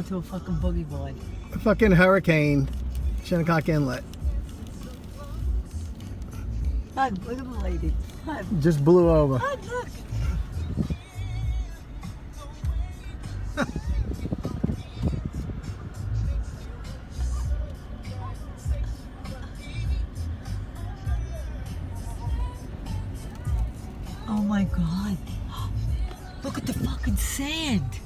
came onto a fucking boogie board. A fucking hurricane, Shinnecock Inlet. God, look at the lady. God, Just blew over. God, look. Oh my God. Look at the fucking sand.